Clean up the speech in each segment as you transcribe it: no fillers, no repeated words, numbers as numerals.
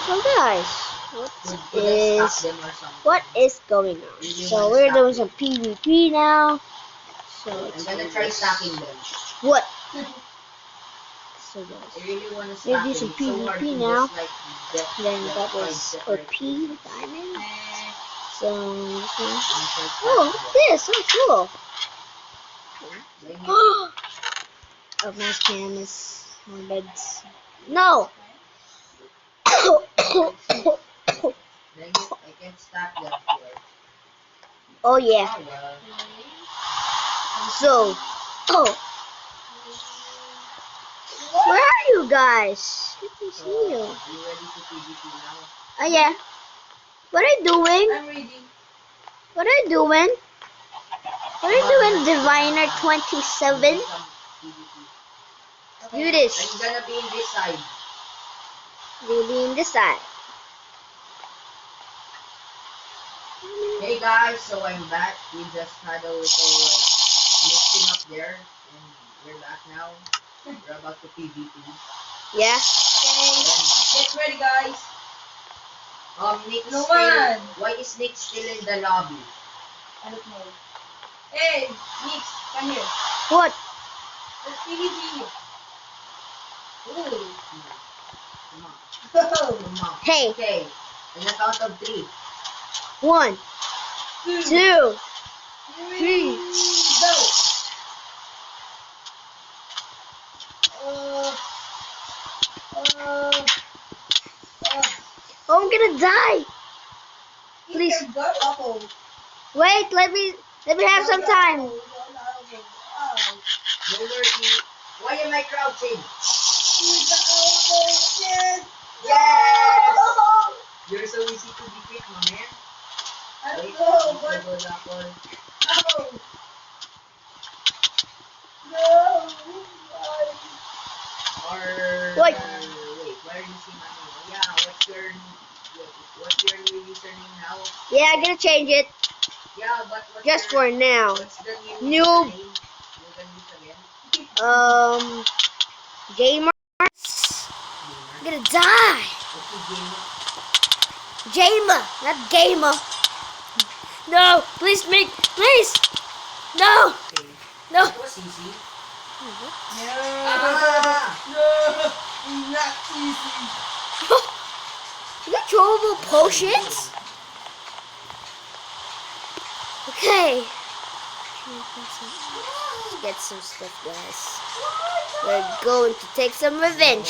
So guys, Could I stop them or something? what is going on? Really So wanna we're stop doing them. some PvP now. So I'm let's gonna do try this. stacking them. What? So I guys, really wanna we're stack do them. some It's so hard PvP to now. just like get Then we like got 5 this separate OP diamond. Eh, So this one. I'm gonna try Oh, stacking what's them. this? So cool. Dang it. Oh, nice canvas. More beds. No. Dang it, I can't stack them here. Oh yeah. Oh well. So, oh, where are you guys? Let me see you. Are you ready to PvP now? Oh yeah. What are you doing? I'm ready. What are you doing? What are you doing, Diviner 27? Do I'm this. gonna be in this side. Really in this side. Hey guys, so I'm back. We just had a little like mixing up there, and we're back now. We're about to PvP. Yeah. And Get ready, guys. Nick No still. one. Why is Nick still in the lobby? I don't know. Hey, Nix, come here. What? Let's PvP. Ooh. Come on, Oh. come on. Hey. Okay, on the count of 3. 1, 2, 3. Go. Uh, uh, Oh, I'm gonna die. Please. Eat your gut apple. Wait, let me have some time. No mercy. Why am I crouching? Eat the apple. Yes. Yes! You're so easy to defeat, my man. I don't Wait, know, eat but the gold apple. oh. No. Or Wait. wait, where do you see my name? Oh, yeah, what's your new username now? Yeah, I'm gonna change it Yeah, but what's just your, for now. what's the new Noob. username you can use again? Gamer. I'm gonna die. Okay, Gamer, not gamer. No, please make, please. No, okay. no. That was easy. No. Ah! No. Not easy. You got throwable potions? Okay. Let's get some stuff, guys. We're going to take some revenge.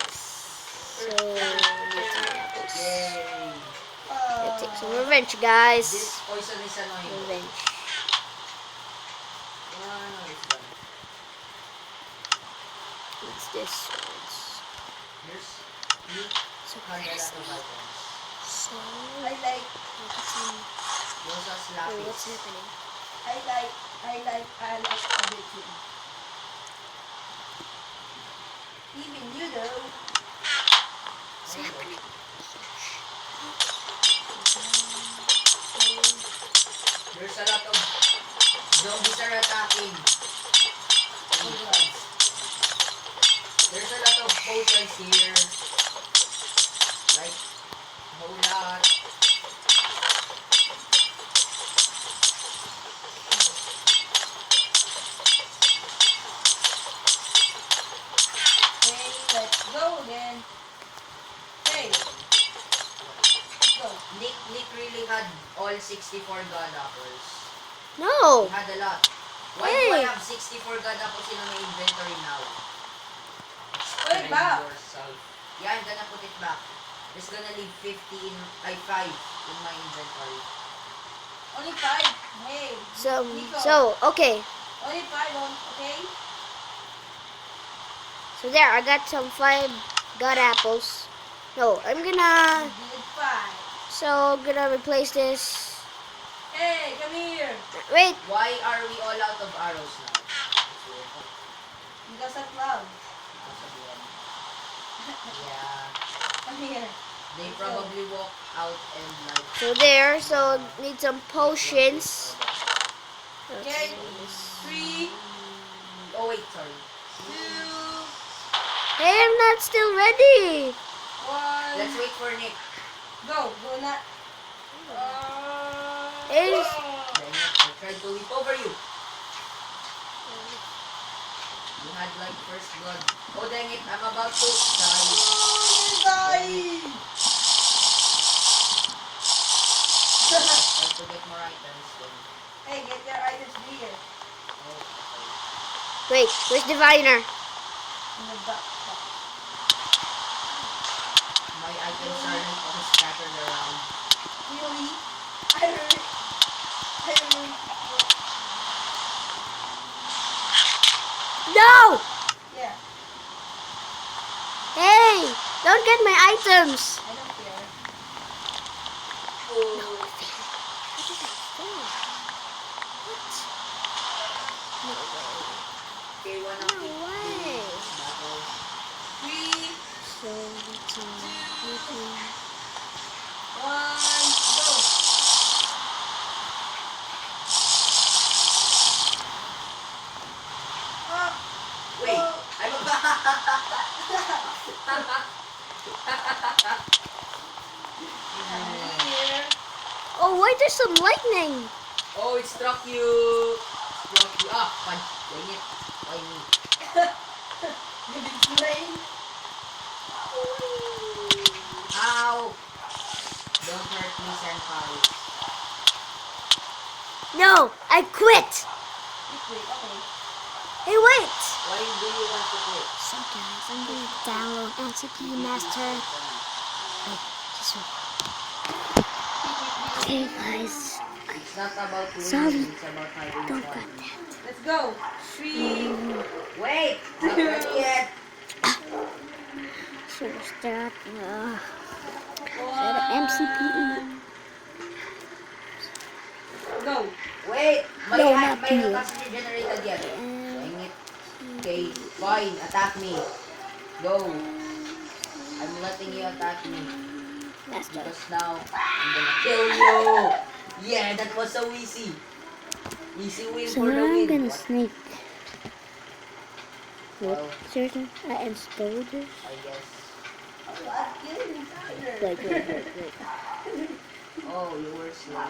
So, need some apples. Yay! Gotta take some revenge, guys. This poison is annoying. Revenge. No, it's done. What's this? Here's you So had a where's lot of me? items. So, I like Those are oh, slappies. what's happening? everything. Even you though. What's happening? There's a lot of zombies are attacking. There's a lot of potions here. Like, a whole lot. Hey, let's go then. Hey, go. Nick really had all 64 god apples. No. He had a lot. Why do I Hey. have 64 god apples in my inventory now? Put it back. Yourself. Yeah, I'm gonna put it back. Just gonna leave 5 in my inventory. Only 5. Hey. Nico. So, okay. Only 5 on, okay? So there, I got some 5 god apples. No, I'm You gonna, did 5. so I'm gonna replace this. Hey, come here. Wait, Why are we all out of arrows now? It's weird. Because of love. Because of them. Yeah. Come here. They probably walk out and like. so there, so need some potions. Okay. 3. wait, sorry. 2, Hey, I'm not still ready. 1. Let's wait for Nick. Go. Go na. Hey. Dang it, I tried to leap over you. You had like first blood. Oh dang it, I'm about to die. I have to get more items then. Hey, get your items here. Oh, okay. Wait, where's Diviner? In the backpack. My items are like all scattered around. Really? I really. No! Yeah, Hey, don't get my items. I don't care. Oh. Okay, one of No the way. battle. 3, So, 1, go. Up. Wait, I'm Here. oh, why there's some lightning? Oh, it struck you. Struck you. Ah, fudge. Dang it. Why me? Did it rain? Ow! Don't hurt me, senpai. No, I quit. Wait, okay. Hey, wait. Why do you want to quit? So guys, I'm going to download NCP Master. Wait, just wait. Okay, guys. It's not about winning, Sorry. it's about having Don't fun. got that. Let's go. 3, Wait! Not ready yet! Should have started. one. MCPE. Go. Wait! My, No, my not you. health hasn't regenerated yet. Dang it. Okay, fine. Attack me. Go. I'm letting you attack me. Master. Because now, I'm gonna kill you! Yeah, that was so easy. Easy win So for the now I'm win. gonna What? sneak. Well, Seriously? I am soldiers. I guess. Wait. Oh, you were slow.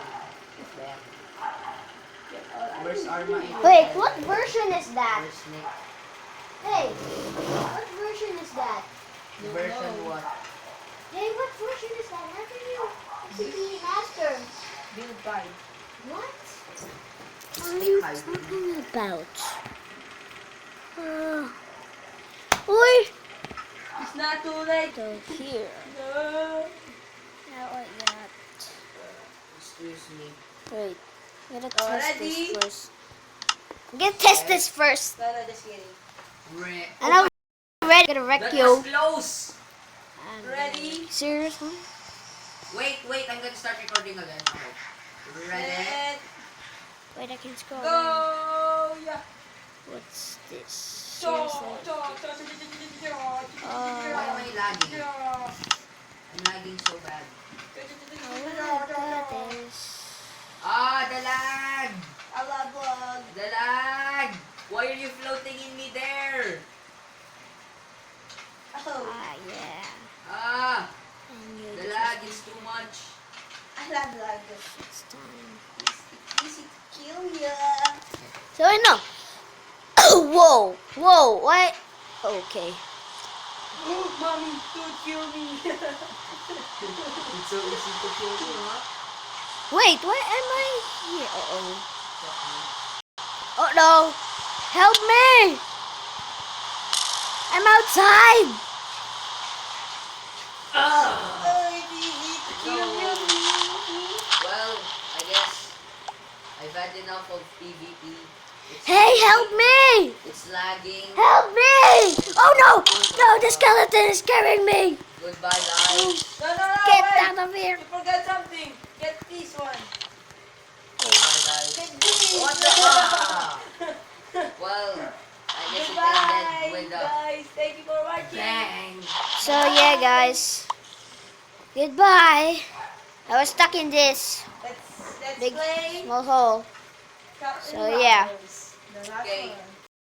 Damn. Where's Arma? Wait, what version is that? Where's Nick? Hey, what version is that? Version what? Hey, what version is that? How can you MCPE Master? Build guide. What? It's What are Nick you hiding. talking about? Oi! It's not too late. So here. No. Now I got. Excuse me. Wait. I'm gonna test Ready? this first. I'm gonna test this first. No, just kidding. And I'm ready. I'm gonna wreck That you. was close! Ready? Seriously? Wait, I'm gonna start recording again. Okay. Ready? Set. Wait, I can scroll. Go. Yeah. What's this? Go. Seriously? Why am I lagging? I'm lagging so bad. Oh, look at this. Ah, the lag! Alabog. The lag! Why are you floating in midair? Oh, Ah, yeah. Ah, And you the just lag is too much. alabog. It's time. Easy to kill ya. So I know. Whoa, what? Okay. Oh, mommy, don't kill me. It's so easy to kill you, huh? Wait, why am I here? Oh no! Help me! I'm outside! Ah! Oh, it's easy to kill you. Well, I guess I've had enough of PvP. Hey, help me! It's lagging. Help me! Oh no! No, the skeleton is carrying me! Goodbye, guys. No, Get wait. out of here! You forgot something. Get this one. Goodbye, guys. Get this. What the fuck? Well, I guess it Goodbye, ended with a guys. Thank you for watching. bang. So yeah, guys. Goodbye. I was stuck in this Let's big play. small hole. Captain So, yeah. Marvel's, the last Okay. one.